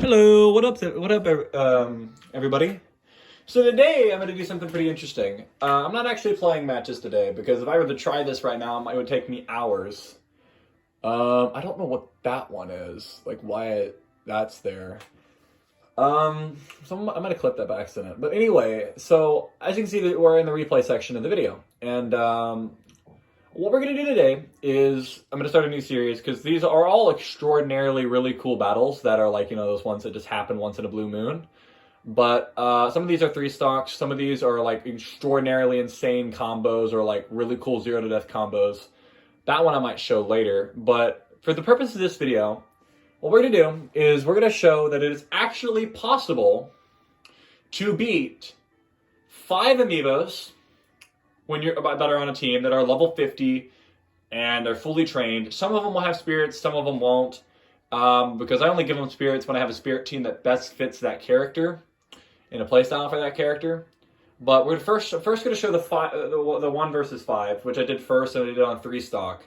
Hello, everybody? So today I'm going to do something pretty interesting. I'm not actually playing matches today because if I were to try this right now, it would take me hours. I don't know what that one is, like why that's there. So I'm going to clip that by accident. But anyway, so as you can see, that we're in the replay section of the video, and what we're going to do today is I'm going to start a new series because these are all extraordinarily really cool battles that are like, those ones that just happen once in a blue moon. But some of these are 3-stocks. Some of these are like extraordinarily insane combos or like really cool 0-to-death combos. That one I might show later. But for the purpose of this video, what we're going to do is we're going to show that it is actually possible to beat 5 amiibos that are on a team that are level 50 and are fully trained. Some of them will have spirits, some of them won't, because I only give them spirits when I have a spirit team that best fits that character in a playstyle for that character. But we're first going to show the 1 versus 5, which I did first, and I did it on 3-stock.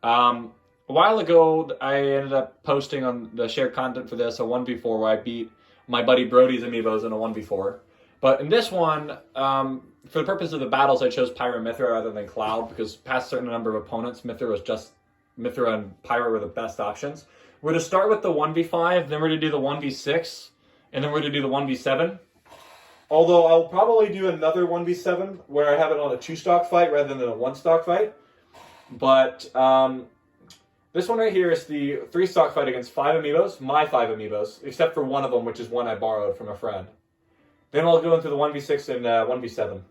A while ago, I ended up posting on the shared content for this a 1v4 where I beat my buddy Brody's amiibos in a 1v4. But in this one, for the purpose of the battles, I chose Pyro and Mithra rather than Cloud because past a certain number of opponents, Mithra and Pyro were the best options. We're going to start with the 1v5, then we're going to do the 1v6, and then we're going to do the 1v7. Although I'll probably do another 1v7 where I have it on a 2-stock fight rather than a 1-stock fight. But this one right here is the 3-stock fight against 5 amiibos, my 5 amiibos, except for one of them, which is one I borrowed from a friend. Then I'll go into the 1v6 and 1v7.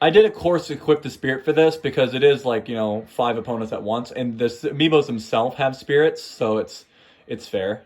I did, of course, equip the spirit for this because it is like, 5 opponents at once. And the amiibos themselves have spirits, so it's fair.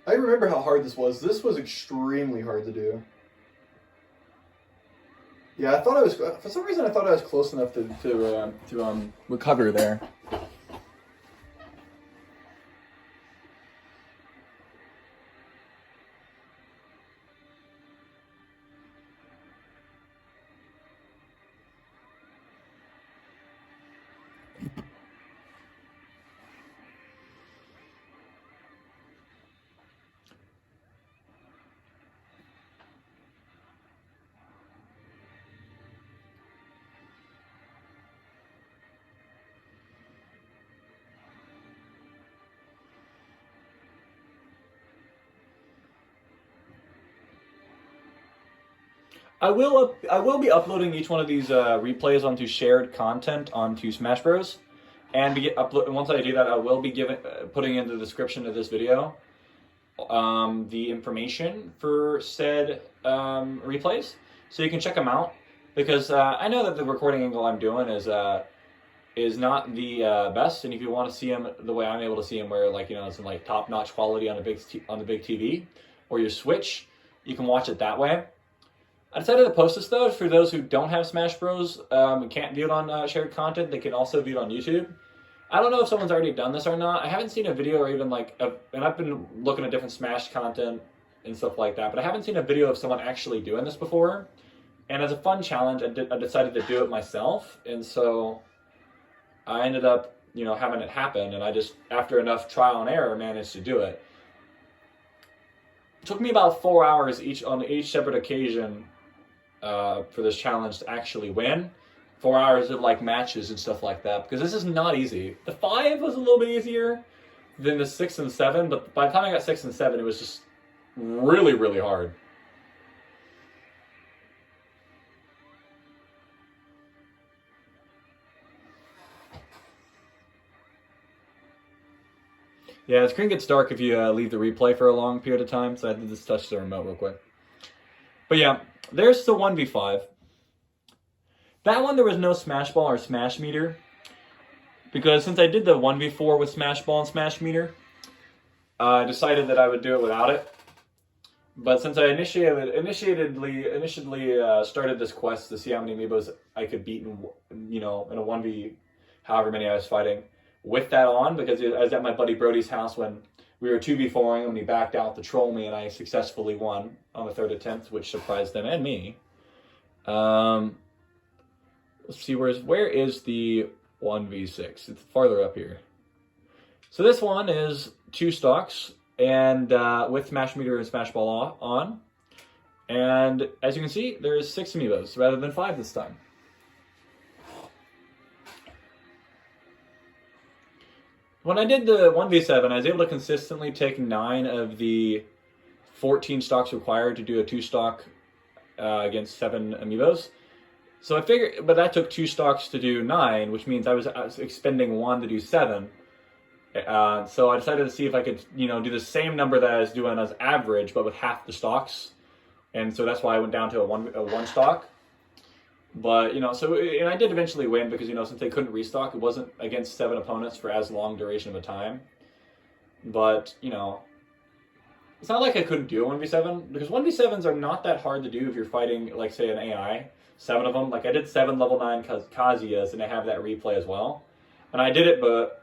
I remember how hard this was. This was extremely hard to do. Yeah, I thought I was. For some reason, I thought I was close enough to recover there. I will be uploading each one of these replays onto shared content onto Smash Bros. And once I do that, I will be putting in the description of this video the information for said replays, so you can check them out. Because I know that the recording angle I'm doing is not the best, and if you want to see them the way I'm able to see them, where like it's in like top-notch quality on the big TV or your Switch, you can watch it that way. I decided to post this though for those who don't have Smash Bros. And can't view it on shared content. They can also view it on YouTube. I don't know if someone's already done this or not. I haven't seen a video or even and I've been looking at different Smash content and stuff like that, but I haven't seen a video of someone actually doing this before. And as a fun challenge, I decided to do it myself, and so I ended up, having it happen, and I just, after enough trial and error, managed to do it. It took me about 4 hours on each separate occasion for this challenge to actually win. 4 hours of matches and stuff like that, because this is not easy. The 5 was a little bit easier than the 6 and 7, but by the time I got 6 and 7, it was just really, really hard. Yeah, the screen gets dark if you leave the replay for a long period of time, so I had to just touch the remote real quick. But yeah, there's the 1v5. That one, there was no Smash Ball or Smash Meter, because since I did the 1v4 with Smash Ball and Smash Meter, I decided that I would do it without it. But since I initially started this quest to see how many amiibos I could beat in in a 1v, however many I was fighting, with that on, because I was at my buddy Brody's house when we were 2v4ing and he backed out to troll me, and I successfully won on the 3rd attempt, which surprised them and me. Let's see, where is the 1v6? It's farther up here. So this one is 2 stocks, and with Smash Meter and Smash Ball on. And as you can see, there's 6 amiibos rather than 5 this time. When I did the 1v7, I was able to consistently take 9 of the 14 stocks required to do a 2-stock against 7 amiibos. So I figured, but that took 2 stocks to do 9, which means I was expending 1 to do 7. So I decided to see if I could, do the same number that I was doing as average, but with half the stocks. And so that's why I went down to a one stock. But, and I did eventually win because, since they couldn't restock, it wasn't against 7 opponents for as long duration of a time. But, it's not like I couldn't do a 1v7, because 1v7s are not that hard to do if you're fighting, like, say, an AI. 7 of them. Like, I did 7 level 9 Kazuyas, and I have that replay as well. And I did it, but,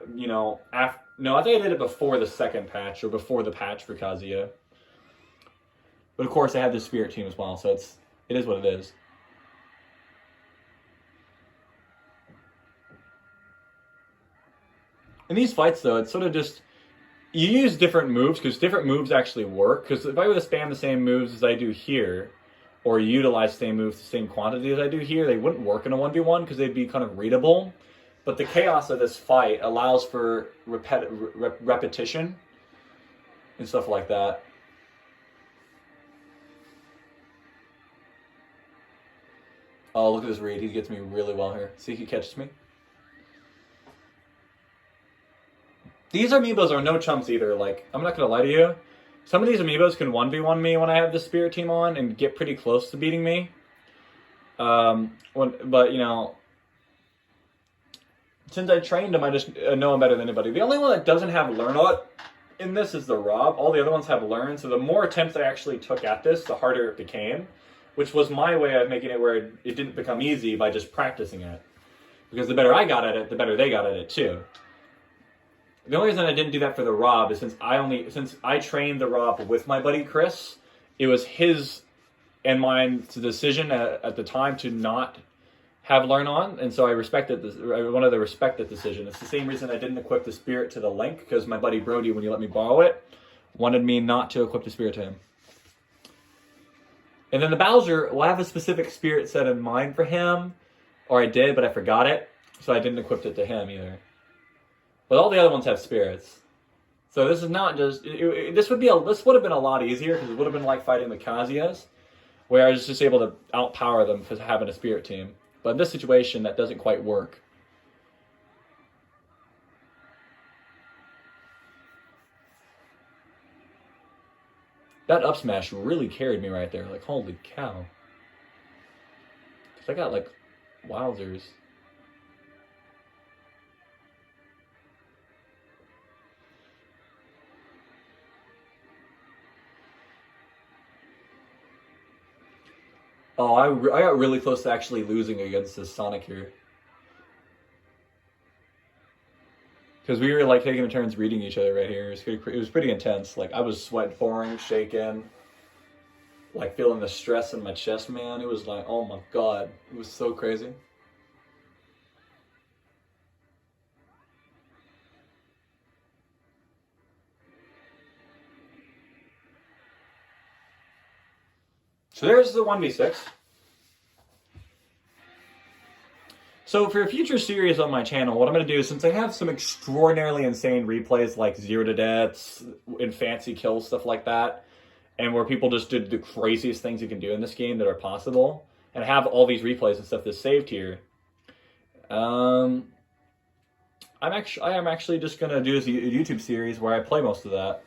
I think I did it before the second patch, or before the patch for Kazuya. But, of course, I had the Spirit team as well, so it is what it is. In these fights, though, it's sort of just, you use different moves, because different moves actually work. Because if I were to spam the same moves as I do here, or utilize the same moves, the same quantity as I do here, they wouldn't work in a 1v1, because they'd be kind of readable. But the chaos of this fight allows for repetition and stuff like that. Oh, look at this read. He gets me really well here. See, he catches me. These amiibos are no chumps either. Like, I'm not going to lie to you. Some of these amiibos can 1v1 me when I have the Spirit team on and get pretty close to beating me. Since I trained them, I just know them better than anybody. The only one that doesn't have Learn Lot in this is the Rob. All the other ones have Learn, so the more attempts I actually took at this, the harder it became. Which was my way of making it where it didn't become easy by just practicing it. Because the better I got at it, the better they got at it too. The only reason I didn't do that for the Rob is since I trained the Rob with my buddy Chris, it was his and mine decision at the time to not have Learn On, and so I respected this. I wanted to respect that decision. It's the same reason I didn't equip the Spirit to the Link, because my buddy Brody, when he let me borrow it, wanted me not to equip the Spirit to him. And then the Bowser will have a specific Spirit set in mind for him, or I did, but I forgot it, so I didn't equip it to him either. But all the other ones have spirits. So this is not just... This would have been a lot easier, because it would have been like fighting the Kazuyas. where I was just able to outpower them for having a spirit team. But in this situation, that doesn't quite work. That up smash really carried me right there. Like, holy cow. Because I got, like, wowzers. Oh, I got really close to actually losing against this Sonic here. Because we were like taking turns reading each other right here. It was pretty intense. Like I was sweat pouring, shaking, like feeling the stress in my chest, man. It was like, oh my god, it was so crazy. So there's the 1v6. So for a future series on my channel, what I'm going to do is, since I have some extraordinarily insane replays like 0 to deaths and fancy kills, stuff like that, and where people just did the craziest things you can do in this game that are possible, and I have all these replays and stuff that's saved here, I am actually just going to do a YouTube series where I play most of that.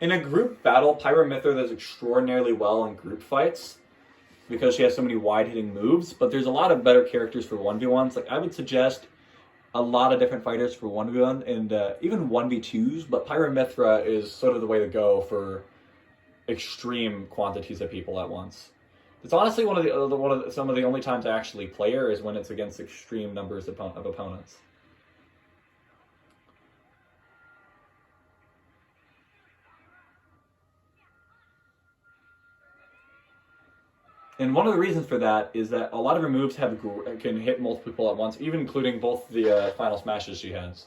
In a group battle, Pyramithra does extraordinarily well in group fights because she has so many wide-hitting moves, but there's a lot of better characters for 1v1s. Like, I would suggest a lot of different fighters for 1v1 and even 1v2s, but Pyramithra is sort of the way to go for extreme quantities of people at once. It's honestly some of the only times I actually play her is when it's against extreme numbers of opponents. And one of the reasons for that is that a lot of her moves can hit multiple people at once, even including both the final smashes she has.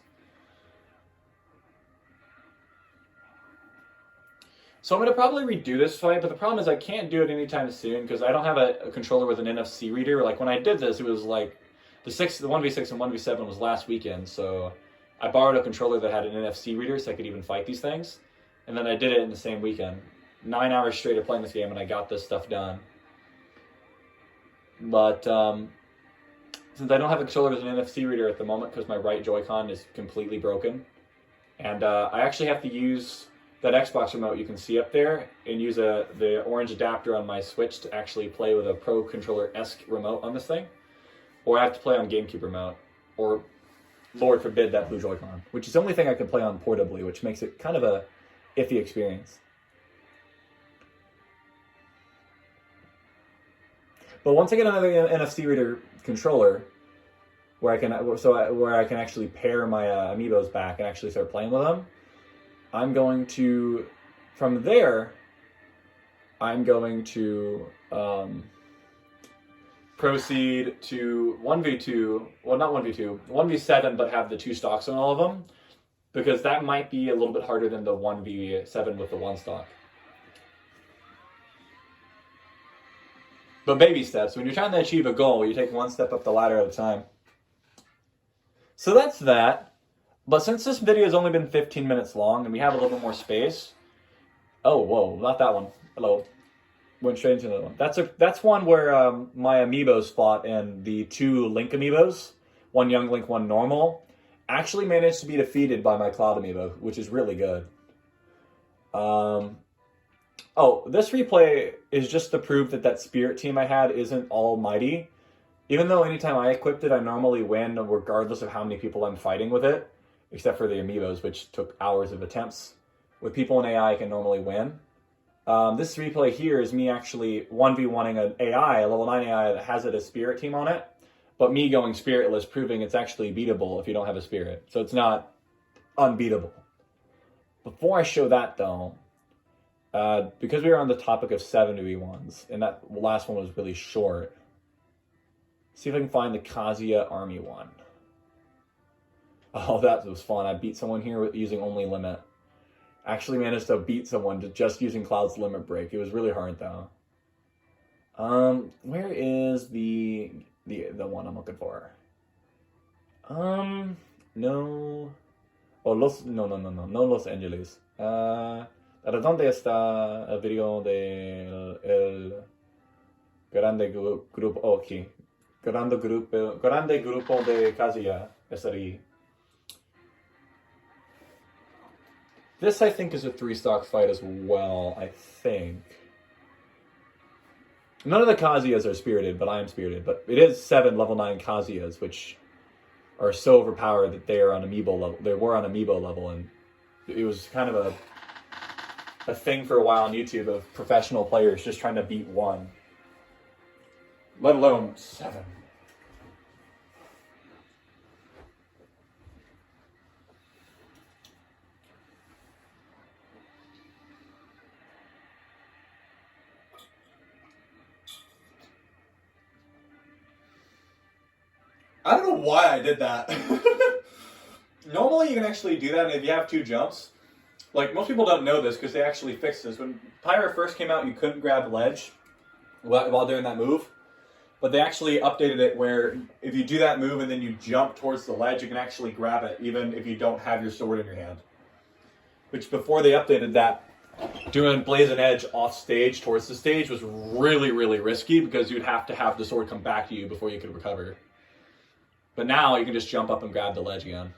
So I'm going to probably redo this fight, but the problem is I can't do it anytime soon because I don't have a controller with an NFC reader. Like when I did this, it was like the 1v6 and 1v7 was last weekend, so I borrowed a controller that had an NFC reader so I could even fight these things. And then I did it in the same weekend. 9 hours straight of playing this game and I got this stuff done. But since I don't have a controller with an NFC reader at the moment because my right Joy-Con is completely broken, and I actually have to use that Xbox remote you can see up there and use the orange adapter on my Switch to actually play with a Pro Controller-esque remote on this thing, or I have to play on GameCube remote, or Lord forbid that blue Joy-Con, which is the only thing I can play on portably, which makes it kind of a iffy experience. But once I get another NFC reader controller, where I can actually pair my amiibos back and actually start playing with them, I'm going to, from there, I'm going to proceed to 1v2, well not 1v2, 1v7, but have the 2 stocks on all of them, because that might be a little bit harder than the 1v7 with the 1 stock. But baby steps. When you're trying to achieve a goal, you take 1 step up the ladder at a time. So that's that. But since this video has only been 15 minutes long and we have a little bit more space... Oh, whoa, not that one. Hello. Went straight into another one. That's one where my amiibos fought, and the 2 Link amiibos, one Young Link, one normal, actually managed to be defeated by my Cloud amiibo, which is really good. Oh, this replay is just to prove that spirit team I had isn't almighty. Even though anytime I equipped it, I normally win regardless of how many people I'm fighting with it, except for the amiibos, which took hours of attempts. With people in AI, I can normally win. This replay here is me actually 1v1ing an AI, a level 9 AI that has a spirit team on it, but me going spiritless, proving it's actually beatable if you don't have a spirit. So it's not unbeatable. Before I show that though, because we were on the topic of 7v1s, and that last one was really short, see if I can find the Kazuya Army one. Oh, that was fun. I beat someone here using only limit. Actually managed to beat someone just using Cloud's Limit Break. It was really hard though. Where is the one I'm looking for? No. Oh, no Los Angeles. ¿A dónde está el video de el grande grupo? Oh, aquí. Grande grupo de Kazuya. Esari. This, I think, is a 3-stock fight as well, I think. None of the Kazuyas are spirited, but I am spirited. But it is 7 level 9 Kazuyas, which are so overpowered that they are on amiibo level. They were on amiibo level, and it was kind of a thing for a while on YouTube of professional players just trying to beat 1. Let alone 7. I don't know why I did that. Normally you can actually do that if you have 2 jumps. Like, most people don't know this because they actually fixed this. When Pyra first came out, you couldn't grab ledge while doing that move. But they actually updated it where if you do that move and then you jump towards the ledge, you can actually grab it even if you don't have your sword in your hand. Which, before they updated that, doing Blazing Edge off stage towards the stage was really, really risky because you'd have to have the sword come back to you before you could recover. But now you can just jump up and grab the ledge again.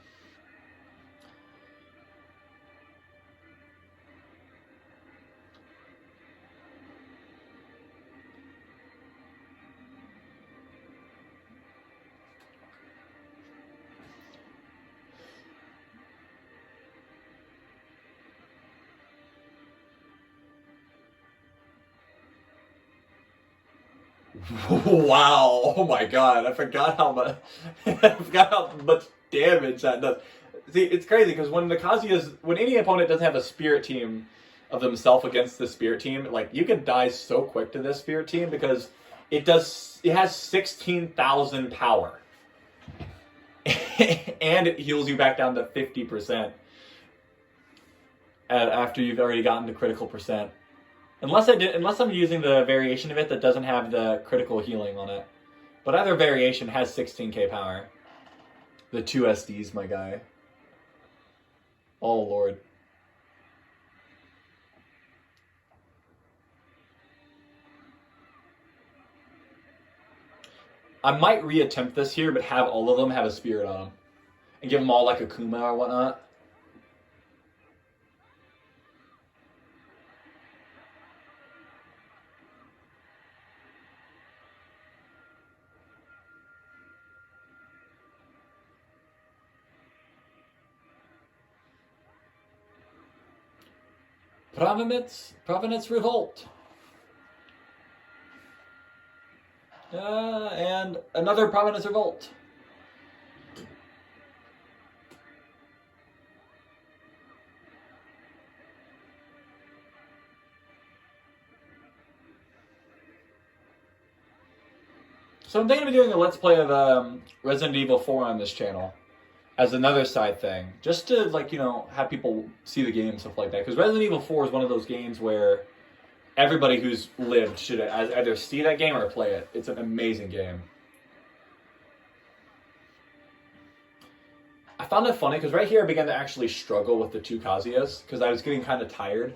Wow! Oh my god! I forgot how much. I forgot how much damage that does. See, it's crazy because when any opponent doesn't have a spirit team of themselves against the spirit team, like, you can die so quick to this spirit team because it has 16,000 power, and it heals you back down to 50% after you've already gotten to critical percent. Unless I'm using the variation of it that doesn't have the critical healing on it. But either variation has 16k power. The 2 SDs, my guy. Oh, Lord. I might reattempt this here, but have all of them have a spirit on them. And give them all like a Kuma or whatnot. Provenance Revolt. And another Provenance Revolt. So I'm thinking of doing a Let's Play of Resident Evil 4 on this channel as another side thing, just to, like, you know, have people see the game and stuff like that. Because Resident Evil 4 is one of those games where everybody who's lived should either see that game or play it. It's an amazing game. I found it funny because right here I began to actually struggle with the 2 Kazuyas because I was getting kind of tired.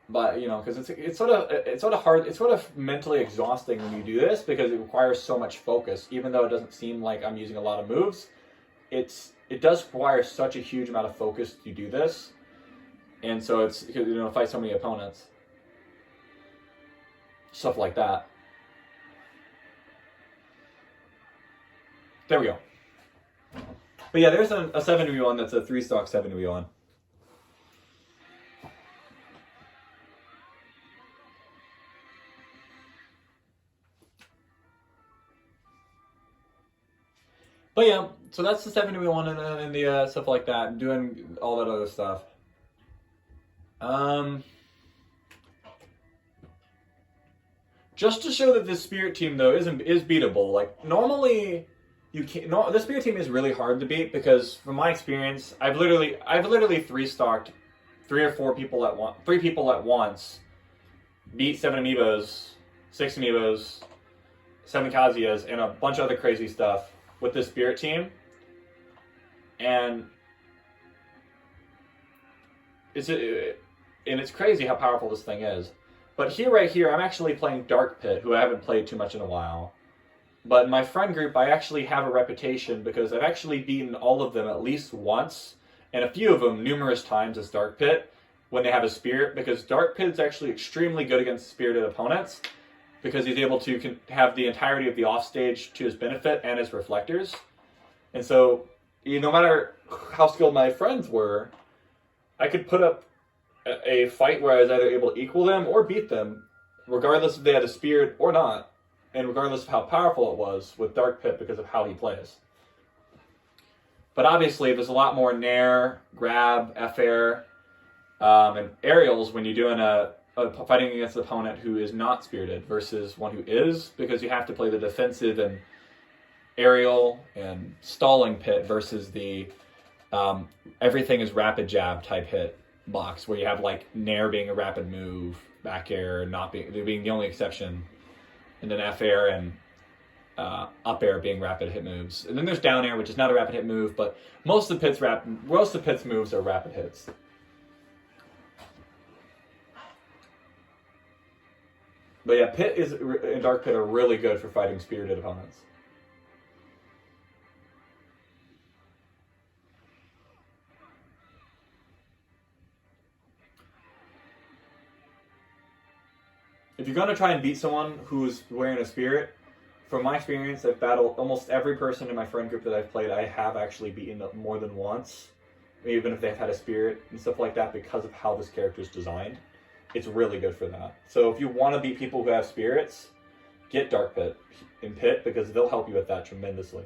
But, you know, because it's sort of hard, it's sort of mentally exhausting when you do this because it requires so much focus. Even though it doesn't seem like I'm using a lot of moves, it does require such a huge amount of focus to do this, and so it's because, you know, fight so many opponents, stuff like that. There we go. But yeah, there's a 7v1 that's a 3-stock 7v1. But yeah, so that's the 7v1 and the stuff like that, doing all that other stuff. Just to show that this spirit team though is beatable. Like, normally you can't. No, the spirit team is really hard to beat because, from my experience, I've literally 3-stocked 3 people at once beat 7 amiibos, 6 amiibos, 7 Kazuya's, and a bunch of other crazy stuff with this spirit team. And it's crazy how powerful this thing is. But right here, I'm actually playing Dark Pit, who I haven't played too much in a while. But in my friend group, I actually have a reputation because I've actually beaten all of them at least once, and a few of them numerous times as Dark Pit when they have a spirit, because Dark Pit is actually extremely good against spirited opponents because he's able to have the entirety of the offstage to his benefit and his reflectors. And so, no matter how skilled my friends were, I could put up a fight where I was either able to equal them or beat them, regardless if they had a spirit or not, and regardless of how powerful it was with Dark Pit because of how he plays. But obviously, there's a lot more nair, grab, F-air, and aerials when you're doing a fighting against an opponent who is not spirited versus one who is, because you have to play the defensive and aerial and stalling pit versus the everything is rapid jab type hit box, where you have like nair being a rapid move, back air being the only exception, and then F air and up air being rapid hit moves. And then there's down air, which is not a rapid hit move, but most of Pit's moves are rapid hits. But yeah, Pit and Dark Pit are really good for fighting spirited opponents. If you're going to try and beat someone who's wearing a spirit, from my experience, I've battled almost every person in my friend group that I've played. I have actually beaten them more than once, even if they've had a spirit and stuff like that, because of how this character is designed. It's really good for that. So if you want to beat people who have spirits, get Dark Pit and Pit, because they'll help you with that tremendously.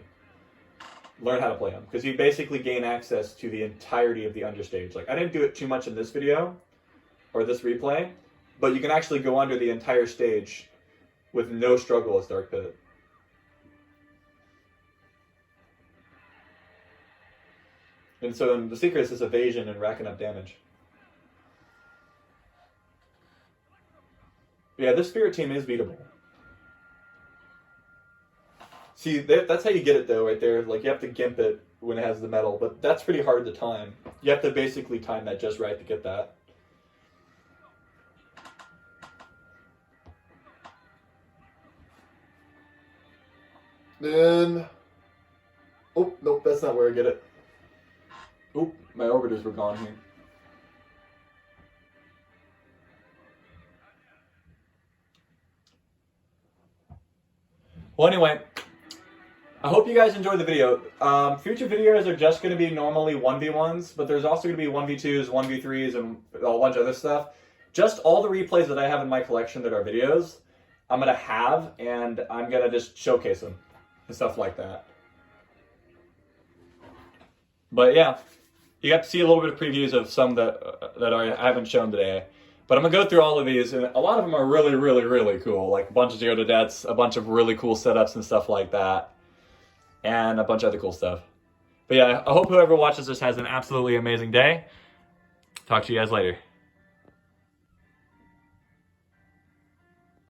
Learn how to play them, because you basically gain access to the entirety of the understage. Like, I didn't do it too much in this video, or this replay, but you can actually go under the entire stage with no struggle as Dark Pit. And so the secret is this evasion and racking up damage. Yeah, this spirit team is beatable. See, that's how you get it though, right there. Like, you have to gimp it when it has the metal, but that's pretty hard to time. You have to basically time that just right to get that. Then, oh, nope, that's not where I get it. Oop, my orbiters were gone here. Well, anyway, I hope you guys enjoyed the video. Future videos are just going to be normally 1v1s, but there's also going to be 1v2s, 1v3s, and a bunch of other stuff. Just all the replays that I have in my collection that are videos, I'm going to have, and I'm going to just showcase them and stuff like that. But yeah, you got to see a little bit of previews of some that I haven't shown today. But I'm going to go through all of these, and a lot of them are really, really, really cool. Like a bunch of zero to deaths, a bunch of really cool setups and stuff like that, and a bunch of other cool stuff. But yeah, I hope whoever watches this has an absolutely amazing day. Talk to you guys later.